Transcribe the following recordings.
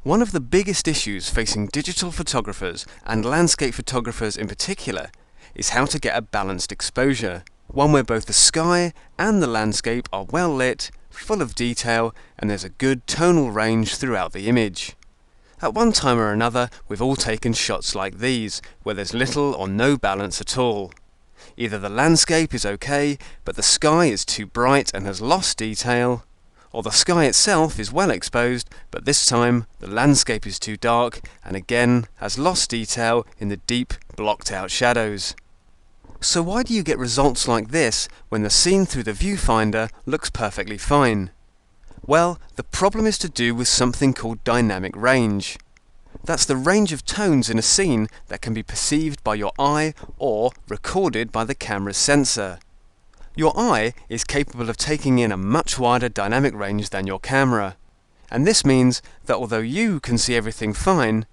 One of the biggest issues facing digital photographers, and landscape photographers in particular, is how to get a balanced exposure. One where both the sky and the landscape are well lit, full of detail, and there's a good tonal range throughout the image. At one time or another, we've all taken shots like these, where there's little or no balance at all. Either the landscape is okay, but the sky is too bright and has lost detail, or the sky itself is well exposed, but this time the landscape is too dark and again has lost detail in the deep, blocked out shadows. So why do you get results like this when the scene through the viewfinder looks perfectly fine? Well, the problem is to do with something called dynamic range. That's the range of tones in a scene that can be perceived by your eye or recorded by the camera's sensor. Your eye is capable of taking in a much wider dynamic range than your camera, and this means that although you can see everything fine,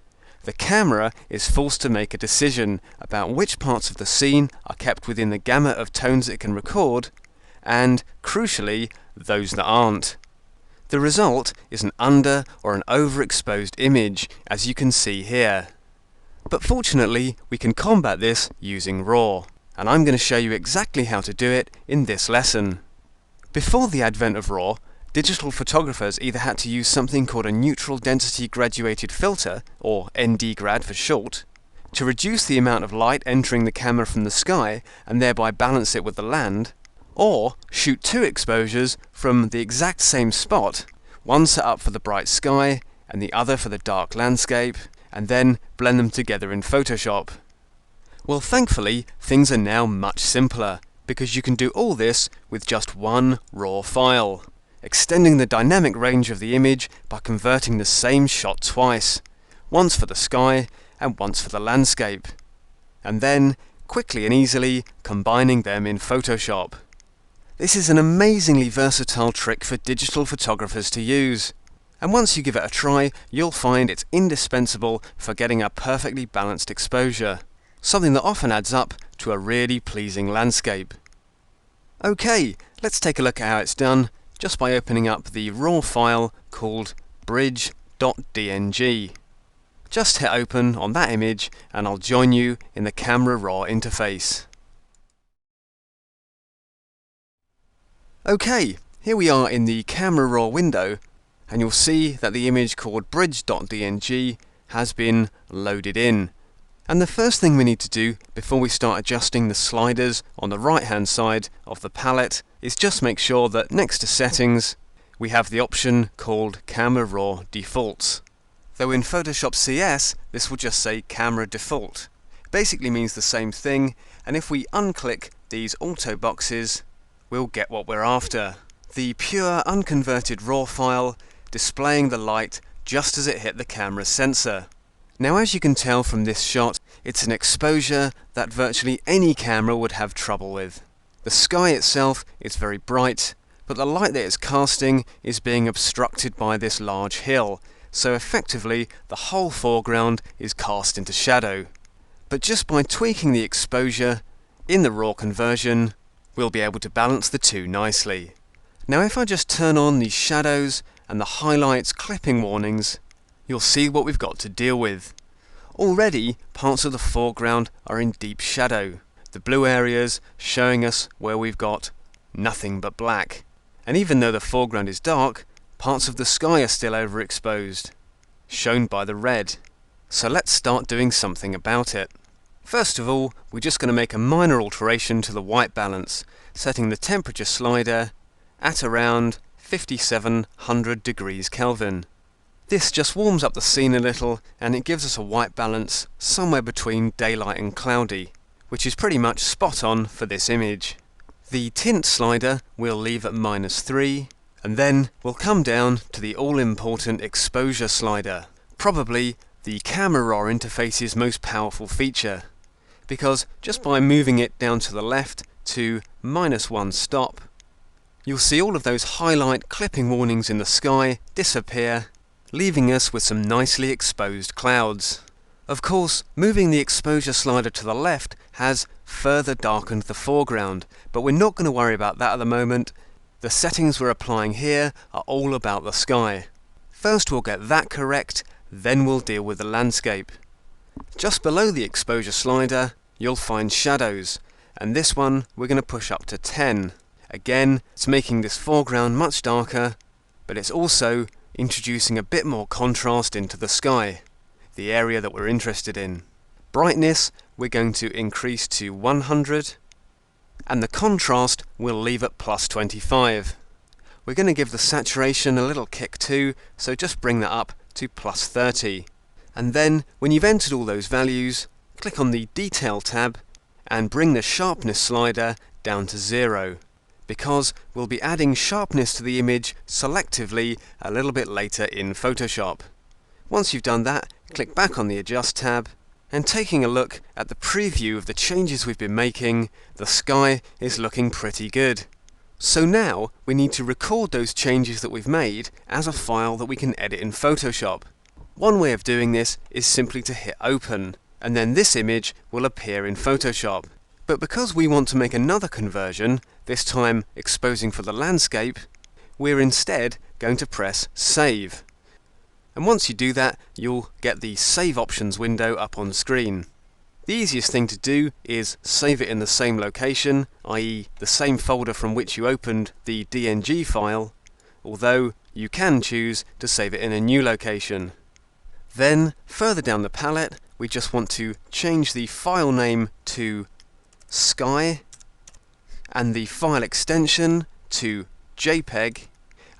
the camera is forced to make a decision about which parts of the scene are kept within the gamut of tones it can record, and, crucially, those that aren't. The result is an under or an overexposed image, as you can see here. But fortunately, we can combat this using RAW, and I'm going to show you exactly how to do it in this lesson. Before the advent of RAW, digital photographers either had to use something called a neutral density graduated filter, or ND-grad for short, to reduce the amount of light entering the camera from the sky and thereby balance it with the land, or shoot two exposures from the exact same spot, one set up for the bright sky and the other for the dark landscape, and then blend them together in Photoshop. Well, thankfully, things are now much simpler, because you can do all this with just one RAW file, extending the dynamic range of the image by converting the same shot twice, once for the sky and once for the landscape, and then quickly and easily combining them in Photoshop. This is an amazingly versatile trick for digital photographers to use, and once you give it a try, you'll find it's indispensable for getting a perfectly balanced exposure, something that often adds up to a really pleasing landscape. Okay, let's take a look at how it's done just by opening up the RAW file called bridge.dng. Just hit open on that image and I'll join you in the Camera Raw interface. Okay, here we are in the Camera Raw window, and you'll see that the image called bridge.dng has been loaded in. And the first thing we need to do before we start adjusting the sliders on the right hand side of the palette is just make sure that next to settings we have the option called Camera Raw Defaults. Though in Photoshop CS this will just say Camera Default. It basically means the same thing, and if we unclick these auto boxes we'll get what we're after. The pure unconverted RAW file displaying the light just as it hit the camera sensor. Now, as you can tell from this shot, it's an exposure that virtually any camera would have trouble with. The sky itself is very bright, but the light that it's casting is being obstructed by this large hill, so effectively the whole foreground is cast into shadow. But just by tweaking the exposure in the RAW conversion, we'll be able to balance the two nicely. Now, if I just turn on the shadows and the highlights clipping warnings, you'll see what we've got to deal with. Already, parts of the foreground are in deep shadow, the blue areas showing us where we've got nothing but black. And even though the foreground is dark, parts of the sky are still overexposed, shown by the red. So let's start doing something about it. First of all, we're just going to make a minor alteration to the white balance, setting the temperature slider at around 5700 degrees Kelvin. This just warms up the scene a little, and it gives us a white balance somewhere between daylight and cloudy, which is pretty much spot on for this image. The tint slider we'll leave at -3, and then we'll come down to the all-important exposure slider, probably the Camera Raw interface's most powerful feature, because just by moving it down to the left to -1 stop, you'll see all of those highlight clipping warnings in the sky disappear, leaving us with some nicely exposed clouds. Of course, moving the exposure slider to the left has further darkened the foreground, but we're not going to worry about that at the moment. The settings we're applying here are all about the sky. First we'll get that correct, then we'll deal with the landscape. Just below the exposure slider, you'll find shadows, and this one we're going to push up to 10. Again, it's making this foreground much darker, but it's also introducing a bit more contrast into the sky, the area that we're interested in. Brightness we're going to increase to 100, and the contrast we'll leave at plus 25. We're going to give the saturation a little kick too, so just bring that up to plus 30. And then, when you've entered all those values, click on the Detail tab and bring the Sharpness slider down to 0, because we'll be adding sharpness to the image selectively a little bit later in Photoshop. Once you've done that, click back on the Adjust tab, and taking a look at the preview of the changes we've been making, the sky is looking pretty good. So now we need to record those changes that we've made as a file that we can edit in Photoshop. One way of doing this is simply to hit Open, and then this image will appear in Photoshop. But because we want to make another conversion, this time exposing for the landscape, we're instead going to press Save. And once you do that, you'll get the Save Options window up on screen. The easiest thing to do is save it in the same location, i.e. the same folder from which you opened the DNG file, although you can choose to save it in a new location. Then, further down the palette, we just want to change the file name to Sky, and the file extension to JPEG,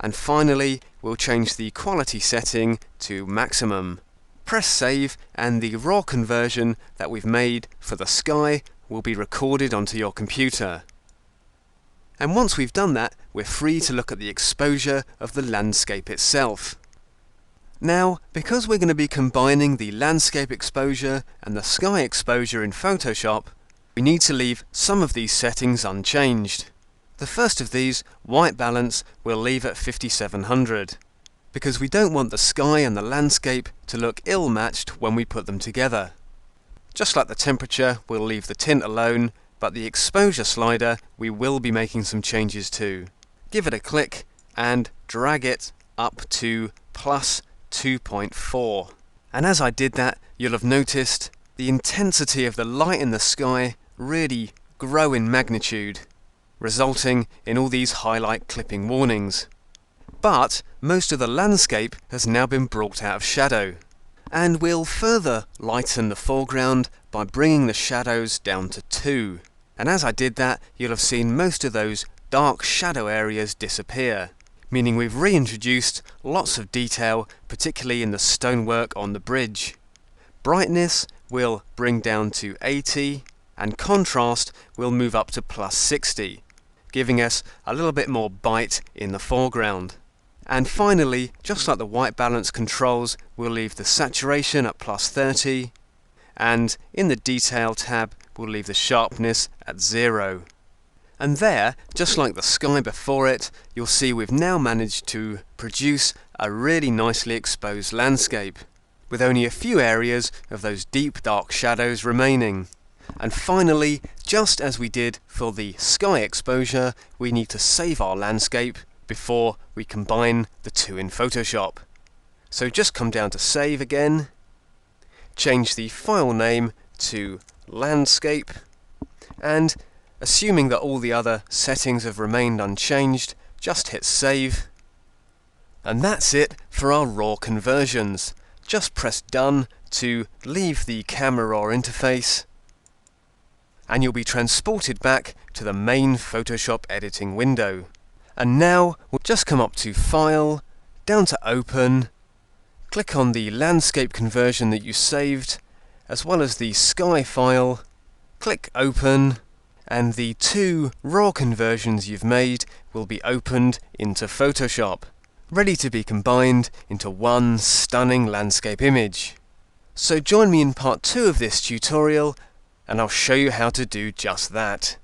and finally we'll change the quality setting to maximum. Press Save, and the raw conversion that we've made for the sky will be recorded onto your computer. And once we've done that, we're free to look at the exposure of the landscape itself. Now, because we're going to be combining the landscape exposure and the sky exposure in Photoshop, we need to leave some of these settings unchanged. The first of these, white balance, we'll leave at 5700, because we don't want the sky and the landscape to look ill-matched when we put them together. Just like the temperature, we'll leave the tint alone, but the exposure slider we will be making some changes to. Give it a click and drag it up to plus 2.4. And as I did that, you'll have noticed the intensity of the light in the sky really grow in magnitude, resulting in all these highlight clipping warnings. But most of the landscape has now been brought out of shadow, and we'll further lighten the foreground by bringing the shadows down to 2. And as I did that, you'll have seen most of those dark shadow areas disappear, meaning we've reintroduced lots of detail, particularly in the stonework on the bridge. Brightness we'll bring down to 80, and contrast we'll move up to plus 60, giving us a little bit more bite in the foreground. And finally, just like the white balance controls, we'll leave the saturation at plus 30, and in the Detail tab we'll leave the sharpness at 0. And there, just like the sky before it, you'll see we've now managed to produce a really nicely exposed landscape, with only a few areas of those deep dark shadows remaining. And finally, just as we did for the sky exposure, we need to save our landscape before we combine the two in Photoshop. So just come down to Save again, change the file name to Landscape, and assuming that all the other settings have remained unchanged, just hit Save. And that's it for our raw conversions. Just press Done to leave the camera raw interface, and you'll be transported back to the main Photoshop editing window. And now we'll just come up to File, down to Open, click on the landscape conversion that you saved, as well as the sky file, click Open, and the two raw conversions you've made will be opened into Photoshop, ready to be combined into one stunning landscape image. So join me in part 2 of this tutorial, and I'll show you how to do just that.